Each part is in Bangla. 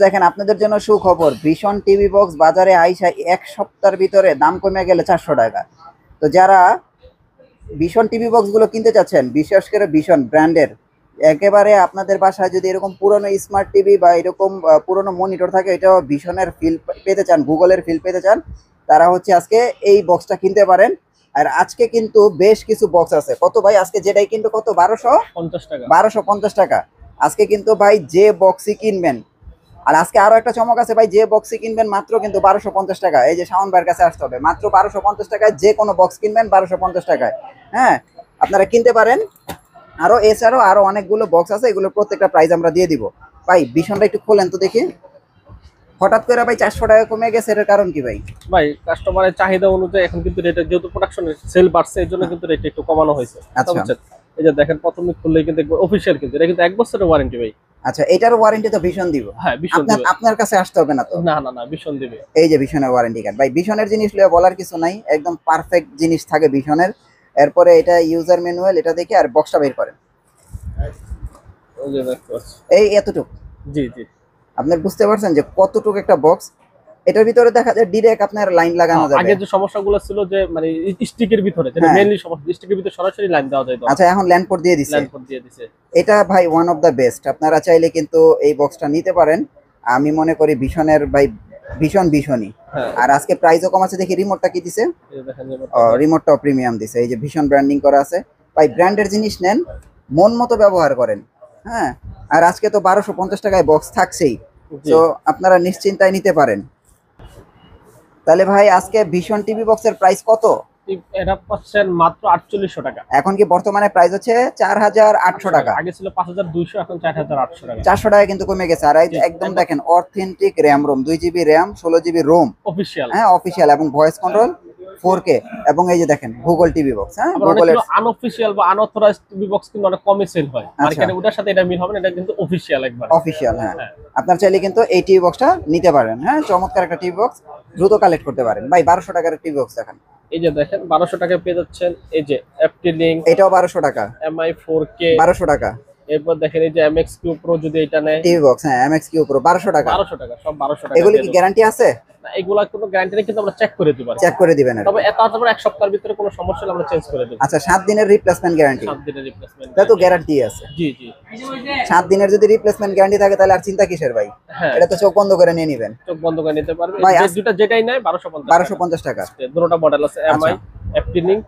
দেখেন আপনাদের জন্য সুখবর, ভীষণ টিভি বক্স বাজারে আইসা এক সপ্তাহের ভিতরে দাম কমে গেলে 400 টাকা। তো যারা ভীষণ টিভি বক্স গুলো কিনতে চাচ্ছেন, বিশেষ করে ভীষণ ব্র্যান্ডের, একেবারে আপনাদের বাসায় যদি এরকম পুরনো স্মার্ট টিভি বা এরকম পুরনো মনিটর থাকে, এটাও ভীষণের ফিল পেতে চান, গুগলের ফিল পেতে চান, তারা হচ্ছে আজকে এই বক্সটা কিনতে পারেন। আর আজকে কিন্তু বেশ কিছু বক্স আছে। কত ভাই আজকে যেটাই কিন্তু কত, 1250 টাকা। 1250 টাকা আজকে কিন্তু ভাই যে বক্সই কিনবেন। আর আজকে আরো একটা চমক আছে ভাই, যে বক্সই কিনবেন মাত্র কিন্তু 1250 টাকা। এই যে শাওন ভাইয়ের কাছে আসতে হবে, মাত্র 1250 টাকায় যে কোনো বক্স কিনবেন 1250 টাকায়। হ্যাঁ, আপনারা কিনতে পারেন। আরো এছাড়াও আরো অনেকগুলো বক্স আছে, এগুলোর প্রত্যেকটা প্রাইস আমরা দিয়ে দিব। ভাই ভীষণটা একটু খোলেন তো দেখি, হঠাৎ করে ভাই 400 টাকা কমে গেছে, এটার কারণ কি ভাই? ভাই কাস্টমারের চাহিদা অনুযায়ী এখন কিন্তু রেটের যেহেতু প্রোডাকশনের সেল বাড়ছে এই জন্য কিন্তু রেট একটু কমানো হয়েছে। আচ্ছা বুঝছেন? এই যে দেখেন প্রথমে খুললেই কিন্তু অফিশিয়াল, কিন্তু এটা কিন্তু 1 বছরের ওয়ারেন্টি ভাই। আচ্ছা, এটার ওয়ারেন্টি তো ভীষণ দিব। হ্যাঁ, ভীষণ আপনার দিবে। আপনার কাছে আসতে হবে না তো? না না না, ভীষণ দিবে। এই যে ভীষণের ওয়ারেন্টি কার্ড, ভাই ভীষণের জিনিস লিয়ে বলার কিছু নাই, একদম পারফেক্ট জিনিস থাকে ভীষণের। এরপরে এটা ইউজার ম্যানুয়াল, এটা দেখে আর বক্সটা বের করেন। ওই যে দেখতে পাচ্ছি। এই এতটুকু জি জি। আপনি বুঝতে পারছেন যে কতটুকু একটা বক্স। এটার ভিতরে দেখা যায় ডিরেক্ট আপনার লাইন লাগানো যাবে। আগে যে সমস্যাগুলো ছিল যে মানে স্টিকের ভিতরে, যেটা হ্যাঁ। মেইনলি সমস্যা, স্টিকের ভিতরে সরাসরি লাইন দেওয়া যায় তো। আচ্ছা, এখন ল্যান্ড পোর্ট দিয়ে দিছে। লাইন পোর্ট দিয়ে দিছে। এটা ভাই ওয়ান অফ দা বেস্ট, আপনারা চাইলে কিন্তু এই বক্সটা নিতে পারেন। আমি মনে করি ভীষণের ভাই ভীষণই। হ্যাঁ। আর আজকে প্রাইসও কম আছে, দেখি রিমোটটা কি দিছে। এই যে দেখেন রিমোটটাও প্রিমিয়াম দিছে, এই যে ভীষণ ব্র্যান্ডিং করা আছে। ভাই ব্র্যান্ডের জিনিস নেন, মন মতো ব্যবহার করেন। হ্যাঁ, আর আজকে তো 1250 টাকায় বক্স থাকছেই, তো আপনারা নিশ্চিন্তায় নিতে পারেন। তাহলে ভাই আজকে ভীষণ টিভি বক্সের প্রাইস কত? এটা পাচ্ছেন মাত্র 4800 টাকা। এখন কি বর্তমানে প্রাইস হচ্ছে 4800 টাকা। আগে ছিল 5200, এখন 4800 টাকা। 400 টাকা কিন্তু কমে গেছে। আর একদম দেখেন authentic RAM ROM, 2 GB RAM, 16 GB ROM, official. হ্যাঁ অফিসিয়াল, এবং ভয়েস কন্ট্রোল 4K। এবং এই যে দেখেন গুগল টিভি বক্স, হ্যাঁ গুগলের আনঅফিশিয়াল বা আনঅথরাইজড টিভি বক্স কিন্তু অনেক কমই সেল হয় মার্কেটে, ওটার সাথে এটা মিল হবে না, এটা কিন্তু অফিশিয়াল একবার অফিসিয়াল। হ্যাঁ, আপনার চাইলে কিন্তু এই টিভি বক্সটা নিতে পারেন। হ্যাঁ, চমৎকার একটা টিভি বক্স, দ্রুত কালেক্ট করতে পারেন। ভাই 1200 টাকার টিভি বক্স দেখেন। এই যে দেখেন 1200 টাকায় পেয়ে যাচ্ছেন এই যে এফটি লিংক, এটাও 1200 টাকা, এমআই 4K 1200 টাকা। এরপর দেখেন এই যে এমএক্স কিউ প্রো, যদি এটা নেয় টিভি বক্স, হ্যাঁ এমএক্স কিউ প্রো 1200 টাকা। 1200 টাকা, সব 1200 টাকা। এগুলি কি গ্যারান্টি আছে? না, এগুলা কোনো গ্যারান্টি নেই, কিন্তু আমরা চেক করে দিই। চেক করে দিবেন আর তবে তারপর 1 সপ্তাহের ভিতরে কোনো সমস্যা হলে আমরা চেঞ্জ করে দেব। আচ্ছা, 7 দিনের রিপ্লেসমেন্ট গ্যারান্টি? 7 দিনের রিপ্লেসমেন্ট, তা তো গ্যারান্টি আছে। জি জি। 7 দিনের যদি রিপ্লেসমেন্ট গ্যারান্টি থাকে তাহলে আর চিন্তা কিসের ভাই? হ্যাঁ, এটা তো চোখ বন্ধ করে নিয়ে নেবেন, চোখ বন্ধ করে নিতে পারবে। ভাই যে দুটো যেটাই নেয় 1250 1250 টাকা। দুটোটা মডেল আছে, এমআই এফটি লিংক,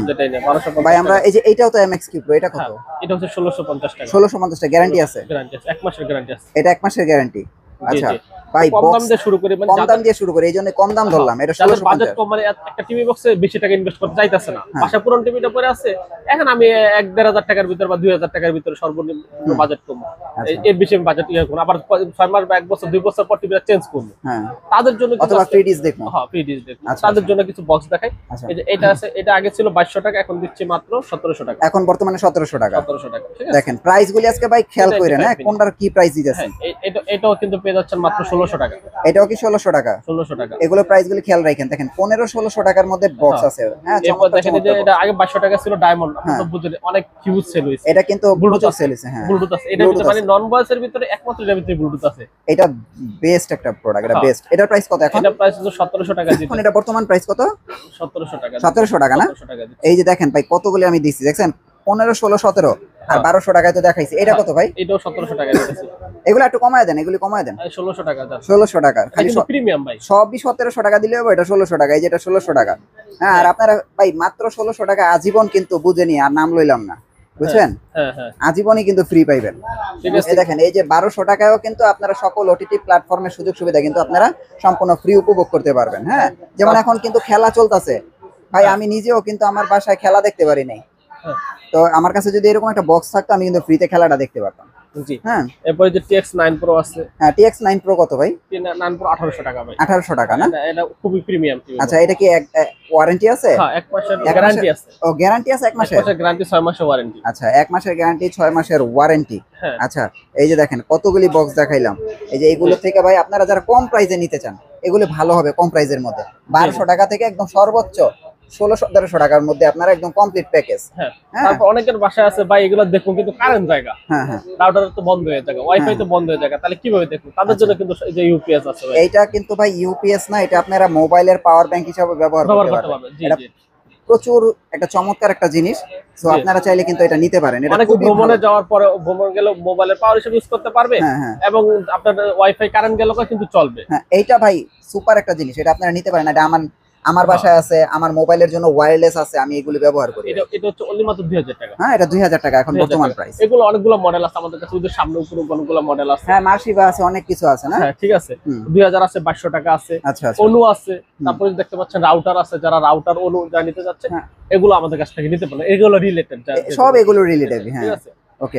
যেটাই নেয় 1250 ভাই আমরা এই যে এইটাও তো এমএক্স কিউ প্রো, এটা কত? এটা হচ্ছে 1650 টাকা। 1650 টাকা গ্যারান্টি আছে? গ্যারান্টি আছে, 1 মাসের গ্যারান্টি আছে। এটা 1 মাসের গ্যারান্টি। আচ্ছা জি। ভাই কম দাম বক্স দিয়ে শুরু করি, মানে কম দাম দিয়ে শুরু করে, এই জন্য কম দাম ধরলাম। এটা যাদের বাজেট 1650। কম, মানে একটা টিভি বক্সে বেশি টাকা ইনভেস্ট করতে চাইতেছে না, হ্যাঁ। বাসা পুরনো টিভিটা পরে আছে, এখন আমি 1-1500 টাকার ভিতর বা 2000 টাকার ভিতরে সর্বনিম্ন বাজেট কম, আচ্ছা। এর বেশি আমি বাজেট ইয়ে করব, আবার 6 মাস বা 1 বছর 2 বছর পর টিভিটা চেঞ্জ করব। হ্যাঁ, তাদের জন্য অথবা ফ্রি ডিশ দেখবো। হ্যাঁ, ফ্রি ডিশ দেখুন। আচ্ছা, তাদের জন্য কিছু বক্স দেখাই। আচ্ছা। এই যে এটা আছে, এটা আগে ছিল 2200 টাকা, এখন দিচ্ছি মাত্র 1700 টাকা। এখন বর্তমানে 1700 টাকা। 1700 টাকা, ঠিক আছে। দেখেন প্রাইস গুলি আজকে ভাই খেয়াল এটা করেন, হ্যাঁ একটা কোনটার কি প্রাইস দিতেছে। হ্যাঁ, এটাও কিন্তু পেয়ে যাচ্ছেন মাত্র 1600 টাকা। এটাও কি 1600 টাকা? 1600 টাকা। এগুলো প্রাইস গুলি খেয়াল রাখেন, দেখেন 1500-1600 টাকার মধ্যে বক্স আছে। হ্যাঁ, এরপর চমৎকার দেখেন এই যে চমৎকার এটা box। আগে 2200 টাকা ছিল ডায়মন্ড, আপনি হ্যাঁ। তো বুঝলেন অনেক হিউজ সেল হইছে। এটা কিন্তু ব্লুটুথ সেল হইছে। হ্যাঁ, ব্লুটুথ আছে এটার ভিতরে, মানে নন ভয়েস এর ভিতরে একমাত্র এটার ভিতরে ব্লুটুথ আছে। এটা বেস্ট একটা প্রোডাক্ট, এটা হ্যাঁ। বেস্ট। এটার প্রাইস কত এখন? এটা প্রাইস হচ্ছে 1700 টাকা দিতে। এখন এটা বর্তমান প্রাইস কত? 1700 টাকা। 1700 টাকা না? 1700 টাকা দিতে। এই যে দেখেন ভাই কতগুলি আমি দিচ্ছি, দেখছেন 15, 16, 17 আর 1200 টাকায় তো দেখাইছি। এটা কত ভাই? এটাও 1700 টাকা দিতেছি। এগুলো একটু কমায় দেন, এগুলি কমায় দেন। 1600 টাকা যাচ্ছে। 1600 টাকা খালি প্রিমিয়াম ভাই। সবই 1700 টাকা দিলে হবে। এটা 1600 টাকা, এই যে এটা 1600 টাকা। হ্যাঁ, আর আপনারা ভাই মাত্র 1600 টাকা আজীবন কিন্তু বুঝেনি, আর নাম লইলাম না, বুঝছেন? হ্যাঁ হ্যাঁ, আজীবনই কিন্তু ফ্রি পাইবেন। ঠিক আছে। এই দেখেন এই যে 1200 টাকায়ও কিন্তু আপনারা সকল ওটিটি প্ল্যাটফর্মের সুযোগ সুবিধা কিন্তু আপনারা সম্পূর্ণ ফ্রি উপভোগ করতে পারবেন। হ্যাঁ, যেমন এখন কিন্তু খেলা চলতেছে ভাই, আমি নিজেও কিন্তু আমার বাসায় খেলা দেখতে পারি নাই, হ্যাঁ। তো আমার কাছে যদি এরকম একটা বক্স থাকতো আমি কিন্তু ফ্রিতে খেলাটা দেখতে পারতাম। জি। হ্যাঁ, এরপরে যে TX9 Pro আছে। হ্যাঁ TX9 Pro কত ভাই? 9 Pro 1800 টাকা ভাই। 1800 টাকা না? এটা খুবই প্রিমিয়াম টিভি। আচ্ছা, এটা কি ওয়ারেন্টি আছে? হ্যাঁ, 1 মাসের গ্যারান্টি আছে। ও গ্যারান্টি আছে 1 1 মাসের? মাসের গ্যারান্টি, 6 মাসের ওয়ারেন্টি। আচ্ছা, 1 মাসের গ্যারান্টি, 6 মাসের ওয়ারেন্টি। হ্যাঁ। আচ্ছা, এই যে দেখেন কতগুলি বক্স দেখাইলাম। এই যে এইগুলো থেকে ভাই আপনারা যারা কম প্রাইসে নিতে চান, এগুলো ভালো হবে কম প্রাইসের মধ্যে। 1200 টাকা থেকে একদম সর্বোচ্চ 1600-1700 টাকার মধ্যে আপনারা একদম কমপ্লিট প্যাকেজ। হ্যাঁ, হ্যাঁ তারপর অনেকের বাসায় আছে ভাই এগুলো দেখুন কিন্তু কারেন্ট জায়গা, হ্যাঁ হ্যাঁ রাউটার তো বন্ধ হয়ে যায়, ওয়াইফাই তো বন্ধ হয়ে যায়, তাহলে কিভাবে দেখুন? তাদের জন্য কিন্তু এই যে ইউপিএস আছে ভাই, এইটা কিন্তু ভাই ইউপিএস না, এটা আপনারা মোবাইলের পাওয়ার ব্যাংক হিসেবে ব্যবহার ব্যবহার করতে করতে পারবেন। পারবেন। জি এটা জি, প্রচুর একটা চমৎকার একটা জিনিস, তো জি। আপনারা চাইলে কিন্তু এটা নিতে পারেন। এটা অনেকে খুবই ভ্রমণে ভালো। যাওয়ার পরে ভ্রমণ গেলে মোবাইলের পাওয়ার হিসেবে ইউজ করতে পারবে, হ্যাঁ হ্যাঁ এবং আপনার ওয়াইফাই কারেন্ট গেলেও কিন্তু চলবে। হ্যাঁ, এইটা ভাই সুপার একটা জিনিস, এটা আপনারা নিতে পারেন। এটা আমার আমার হ্যাঁ। বাসায় আছে, আমার মোবাইলের জন্য ওয়্যারলেস আছে, আমি এগুলো ব্যবহার করি। এটা এটা হচ্ছে অনলি মাত্র 2000 টাকা। হ্যাঁ, এটা 2000 টাকা এখন 2000 বর্তমান টাকা। প্রাইস। এগুলো অনেকগুলো মডেল আছে আমাদের কাছে, ওদের সামনে উপরে অনেকগুলো মডেল আছে। হ্যাঁ, মার্শিবা আছে, অনেক কিছু আছে না। হ্যাঁ ঠিক আছে, হুম। 2000 আছে, 2200 টাকা আছে, আচ্ছা আচ্ছা। অনু আছে, তারপরে দেখতে পাচ্ছেন রাউটার আছে, যারা রাউটার অনু যা নিতে যাচ্ছে হ্যাঁ। এগুলো আমাদের কাছ থেকে নিতে পারেন, এগুলো রিলেটেড সব এগুলো রিলেটিভ। হ্যাঁ ঠিক আছে। ওকে,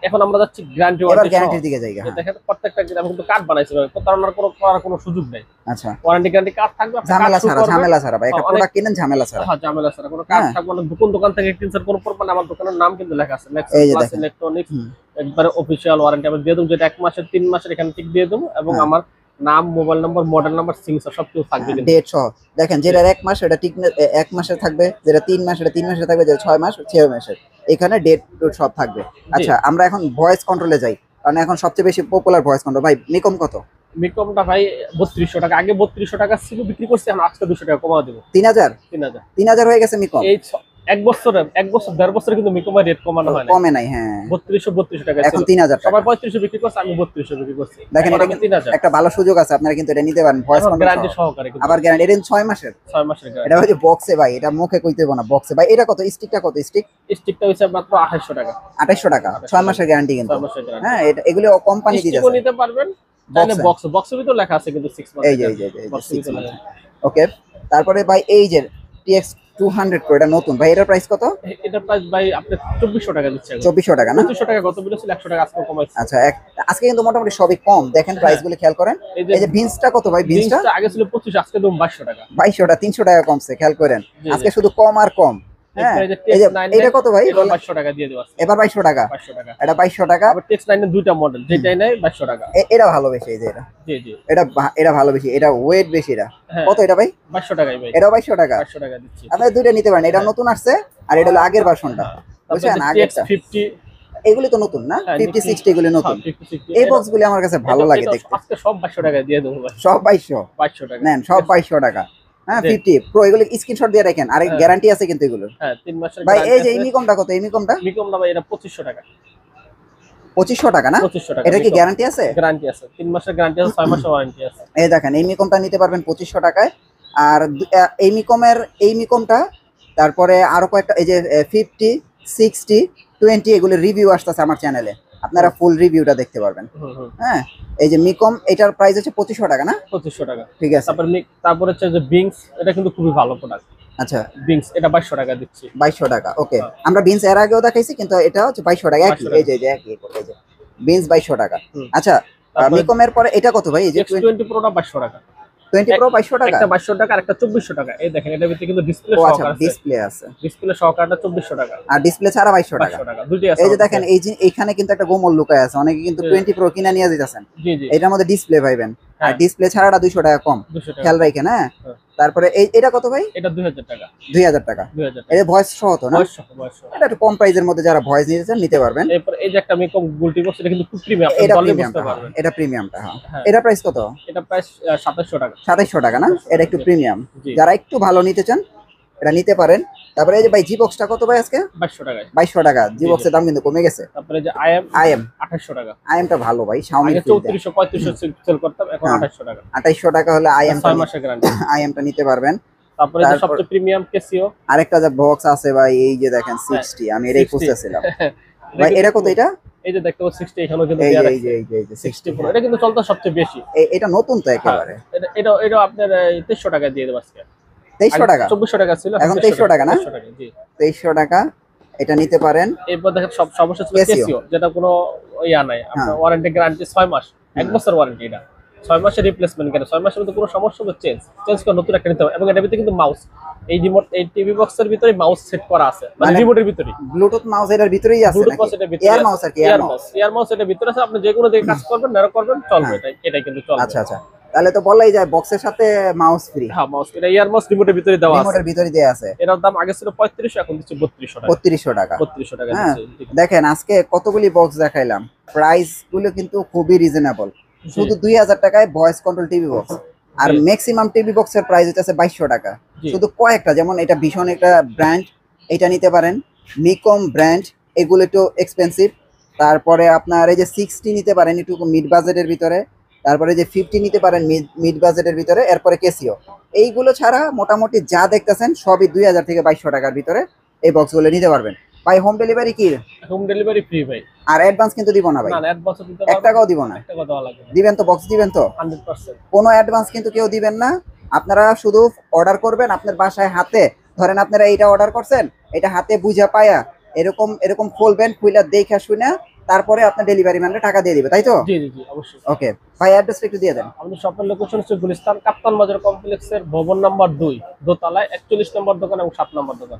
এখন আমরা যাচ্ছি গ্যারান্টি এবার ওয়ারেন্টি। গ্যারান্টির দিকে যাই। হ্যাঁ দেখেন প্রত্যেকটা আমি কিন্তু কার্ড বানাইছি ভাই, প্রতারণার করার কোনো সুযোগ নেই। আচ্ছা, ওয়ারেন্টি গ্যারান্টি কার্ড থাকবে, আপনি ঝামেলা কার্ড শুরু ছাড়া, করবেন। ঝামেলা ছাড়া ভাই, একটা অনেক- প্রোডাক্ট কিনেন ঝামেলা ছাড়া। হ্যাঁ ঝামেলা ছাড়া কোনো কার্ড হ্যাঁ। থাকবে না, দোকান থেকে কিনছেন কোনো প্রমাণ, আমার দোকানের নাম কিন্তু লেখা আছে, এই যে প্লাস দেখেন। ইলেকট্রনিক্স, হুম। একবারে অফিসিয়াল ওয়ারেন্টি আমি দিয়ে দেবো, যেটা 1 মাসের 3 মাসের এখানে ঠিক দিয়ে দেবো, এবং হ্যাঁ। আমার নাম, মোবাইল নম্বর, মডেল নাম্বার, সিগনেচার সবকিছু থাকবে কিন্তু। ডেট সহ দেখেন, যেটা 1 মাস এটা ঠিক 1 মাসের থাকবে, যেটা 3 মাস এটা 3 মাসের থাকবে, যেটা 6 মাস 6 মাসের, এখানে ডেট সব থাকবে। আচ্ছা, আমরা এখন ভয়েস কন্ট্রোলে যাই, কারণ এখন সবচেয়ে বেশি পপুলার ভয়েস কন্ট্রোল। ভাই মিকম কত? বিকমটা ভাই 3200 টাকা, আগে 3200 টাকা ছিল বিক্রি করছি, এখন আজকে 200 টাকা কমা দেবো, 3000 3000। 3000 হয়ে গেছে মিকম। এই 1 বছর 1.5 বছর কিন্তু মিকমের রেট কমানো হয় না, কমে নাই। হ্যাঁ, 3200 টাকা এখন ছিল। 3000 টাকা। সবাই 3500 বিক্রি করছে, আমি 3200 বিক্রি করছি। দেখেন, এখন এটা আমি কিন্তু 3000 একটা ভালো সুযোগ আছে, আপনারা কিন্তু এটা নিতে পারেন ভয়েস কন্ট্রোল গ্যারান্টি সহকারে কিন্তু, আবার গ্যারান্টি। এটা 6 মাসের, 6 মাসের এটা গ্যারান্টি। হচ্ছে বক্সে ভাই, এটা মুখে কইতে না, বক্সে ভাই। এটা কত? স্টিকটা কত? স্টিক স্টিকটা হইছে মাত্র 2800 টাকা, 2800 টাকা, 6 মাসের গ্যারান্টি কিন্তু। 6 মাসের গ্যারান্টি। হ্যাঁ, এটা এগুলো কোম্পানি স্টিকও দিতেছে। নিতে পারবেন, তাহলে বক্সের ভিতর লেখা আছে কিন্তু 6 মাস। এই যে 6 মাস। ওকে, তারপরে ভাই এই যে TX 200 Pro, এটা নতুন ভাই, এটার প্রাইস কত? এটা প্রাইস ভাই আপনি 2400 টাকা দিচ্ছেন। 2400 টাকা না? 2500 টাকা গত ভিডিও ছিল, 100 টাকা আজকে কমাইছে। আচ্ছা, আজকে কিন্তু মোটামুটি সবই কম। দেখেন প্রাইস গুলো খেয়াল করেন। এই এই যে ভিন্সটা কত ভাই? ভিন্সটা জিনিসটা আগে ছিল 25, আজকে দাম 2200 টাকা। 2200 টাকা, 300 টাকা কমছে, খেয়াল করেন। জি, আজকে শুধু কম আর কম। হ্যাঁ, এই যে এটা কত ভাই? এটা 2200 টাকা দিয়ে দেব আজকে। এবার 2200 টাকা, 2200 টাকা। এটা 2200 টাকা। আবার Tex9 এর দুইটা মডেল, যেটাই নাই 2200 টাকা। এটা ভালো বেশি, এই যে এটা, জি জি, এটা ভালো বেশি, এটা ওয়েট বেশি। এটা হ্যাঁ। কত এটা ভাই? 2200 টাকাই ভাই। এটাও 2200 টাকা। 2200 টাকা দিচ্ছি। আপনারা দুইটা নিতে পারেন, এটা নতুন আসছে আর এটা হলো আগের ভার্সনটা, বুঝছেন? আগেরটা Tex50, এগুলি তো নতুন না, হ্যাঁ, 50 60 এগুলি নতুন। 50 60 এই বক্সগুলি আমার কাছে ভালো লাগে দেখতে। আজকে সব 2200 টাকা দিয়ে দেবো ভাই। সব 2200 2200 টাকা। নেন, সব 2200 টাকা। হ্যাঁ, জি। 50 প্রো এগুলো স্ক্রিনশট দিয়ে রাখেন, আর হ্যাঁ। গ্যারান্টি আছে কিন্তু এগুলো। হ্যাঁ 3 মাসের ভাই এই গ্যারান্টি যে আছে। ইমিকমটা কত? ইমিকমটা মিকম না ভাই, এটা 2500 টাকা। 2500 টাকা না? 2500 টাকা। এটা কি গ্যারান্টি আছে? গ্যারান্টি আছে, 3 মাসের গ্যারান্টি আছে, 6 মাসের ওয়ারেন্টি আছে। এই দেখেন, এই মিকমটা নিতে পারবেন 2500 টাকায়। আর এই মিকমটা, তারপরে আরো কয়েকটা, এই যে 50 60 20 এগুলো রিভিউ আসতেছে আমার চ্যানেলে, আপনারা ফুল রিভিউটা দেখতে পারবেন। হুম হুম, হ্যাঁ, এই যে মিকম, এটার প্রাইস হচ্ছে 2500 টাকা না? 2500 টাকা। ঠিক আছে। তারপর হচ্ছে যে বিংস, এটা কিন্তু খুবই ভালো প্রোডাক্ট। আচ্ছা, বিংস এটা 2200 টাকা দিচ্ছি। 2200 টাকা। ওকে, হ্যাঁ। আমরা বিনস এর আগেও দেখাইছি, কিন্তু এটা হচ্ছে 2200 টাকা একই। 2200 এই যে একই, এই যে বিনস 2200 টাকা। হুম। আচ্ছা, তারপরে মিকমের পরে এটা কত ভাই? এই যে X20 প্রোটা 2200 টাকা। 20 প্রো 2200 টাকা। একটা 2200 টাকা আর একটা 2400 টাকা। এই দেখেন এটার ভিতরে কিন্তু ডিসপ্লে ও আচ্ছা, সহকারে আছে। ডিসপ্লে আছে, ডিসপ্লে সহকারটা 2400 টাকা। আর ডিসপ্লে ছাড়া 2200 টাকা। 2200 টাকা দুইটাই আছে। এই যে দেখেন, এই যে এইখানে কিন্তু একটা গোমল লুকায় আছে, অনেকে কিন্তু 20 প্রো কিনা নিয়ে যেতেছেন, জি জি, এটার মধ্যে ডিসপ্লে পাইবেন, আর হ্যাঁ। ডিসপ্লে ছাড়াটা 200 টাকা কম, 200 টাকা। খেয়াল রাখেন। হ্যাঁ, হ্যাঁ। তারপরে এটা কত ভাই? এটা 2000 টাকা। 2000 টাকা। 2000 টাকা। এটা ভয়েস সহ তো না? বয়স। এটা একটু কম প্রাইসের মধ্যে যারা ভয়েস নিতে চান নিতে পারবেন। এরপর এই যে একটা মিকম গুলটি বক্স, এটা কিন্তু খুব প্রিমিয়াম, আপনি এটা বললে বুঝতে প্রিমিয়ামটা, পারবেন। এটা প্রিমিয়ামটা। হ্যাঁ, হ্যাঁ। এটা প্রাইস কত? এটা প্রাইস 2700 টাকা। 2700 টাকা না? এটা একটু প্রিমিয়াম, জি। যারা একটু ভালো নিতে চান এটা নিতে পারেন। তারপরে এই যে ভাই জি বক্সটা কত ভাই আজকে? 2200 টাকায়। 2200 টাকা। জি বক্সের দাম কিন্তু কমে গেছে। তারপরে যে আইএম আইএম 2800 টাকা। আইএমটা ভালো ভাই, Xiaomi আগে 3400 3500 সেল করতাম, এখন হ্যাঁ। 2800 টাকা। 2800 টাকা হলে 6 মাসের গ্যারান্টি। আইএমটা নিতে পারবেন। তারপরে যে তারপর- সবচেয়ে প্রিমিয়াম কেসিও, আরেকটা যে বক্স আছে ভাই, এই যে দেখেন 60, আমি এটাই 60 খুঁজতেছিলাম ভাই। এটা কত? এটা এই যে দেখতে পাচ্ছেন 60, এখানেও কিন্তু এই দেয়া যে আছে এই যে 60 প্রো। এটা কিন্তু চলতে সবচেয়ে বেশি। এটা নতুন তো একেবারে। এটা আপনার 2300 টাকা দিয়ে দেব আজকে। 2300 টাকা। 2400 টাকা ছিল, এখন 2300 টাকা না? 2300 টাকা, জি। 2300 টাকা, এটা নিতে পারেন। এরপর দেখেন সব সমস্যা ছিল Casio। কেসিও, যেটা কোনো ইয়া নাই, আপনার ওয়ারেন্টি গ্যারান্টি 6 মাস, 1 বছর ওয়ারেন্টি। এটা 6 মাসের রিপ্লেসমেন্ট, কেন 6 মাসের মধ্যে কোনো সমস্যা হবে চেঞ্জ করে নতুন একটা নিতে হবে। এবং এটার ভিতরে কিন্তু মাউস, এই রিমোট, এই টিভি বক্সের ভিতরে মাউস সেট করা আছে, মানে মানে রিমোটের ভিতরে ব্লুটুথ মাউস এটার ভিতরেই আছে ব্লুটুথ নাকি? মাউস এটার ভিতরে, এয়ার মাউস আর কি, এয়ার মাউস। এয়ার মাউস এটার ভিতরে আছে, আপনি যে কোনো দিকে কাজ করবেন না করবেন চলবে, হ্যাঁ। এটাই কিন্তু চলবে। আচ্ছা আচ্ছা, তাহলে তো বলাই যায় বক্সের সাথে মাউস ফ্রি। হ্যাঁ, মাউস এটা ইয়ার মাউস রিমোটের ভিতরে দেওয়া আছে। রিমোটের ভিতরে দেয়া আছে। এটার দাম আগে ছিল 3500, এখন দিচ্ছে 3200 টাকা। 3200 টাকা। 3200 টাকা হ্যাঁ, দিচ্ছে। দেখেন আজকে কতগুলি বক্স দেখাইলাম, প্রাইস গুলো কিন্তু খুবই রিজনেবল। শুধু 2000 টাকায় ভয়েস কন্ট্রোল টিভি বক্স। আর জি। ম্যাক্সিমাম টিভি বক্সের প্রাইস হচ্ছে 2200 টাকা। জি। শুধু কয়েকটা, যেমন এটা ভীষণ একটা ব্র্যান্ড, এটা নিতে পারেন। নিকম ব্র্যান্ড, এগুলো একটু এক্সপেন্সিভ। তারপরে আপনার এই যে 60 নিতে পারেন একটু মিড বাজেটের ভিতরে। তারপরে যে 50 নিতে পারেন মিড বাজেটের ভিতরে। এরপরে কেসিও। এইগুলো ছাড়া মোটামুটি যা দেখতেছেন সবই 2000 থেকে 2200 টাকার ভিতরে এই বক্সগুলো নিতে পারবেন। ভাই হোম ডেলিভারি কি? হোম ডেলিভারি ফ্রি ভাই। আর অ্যাডভান্স কিন্তু দিব না ভাই। না, অ্যাডভান্স দিতে 1 টাকাও দিব না। 1 টাকা দেওয়া লাগবে না। দিবেন তো? বক্স দিবেন তো? 100%। কোনো অ্যাডভান্স কিন্তু কেউ দিবেন না। আপনারা শুধু অর্ডার করবেন, আপনার বাসায় হাতে ধরেন আপনারা এইটা অর্ডার করছেন, এটা হাতে বুঝা পায়া এরকম এরকম খুলবেন, খুইলা দেখা শুনে তারপরে আপনার ডেলিভারি ম্যানকে টাকা দিয়ে দিবে, তাই তো? জি জি জি, অবশ্যই। ওকে ভাই, অ্যাড্রেসটা একটু দিয়ে দেন। আমাদের শপের লোকেশন হচ্ছে গুলিস্তান কাপ্তান বাজার কমপ্লেক্সের ভবন নাম্বার 2, দোতলায় 41 নম্বর দোকান এবং 7 নম্বর দোকান।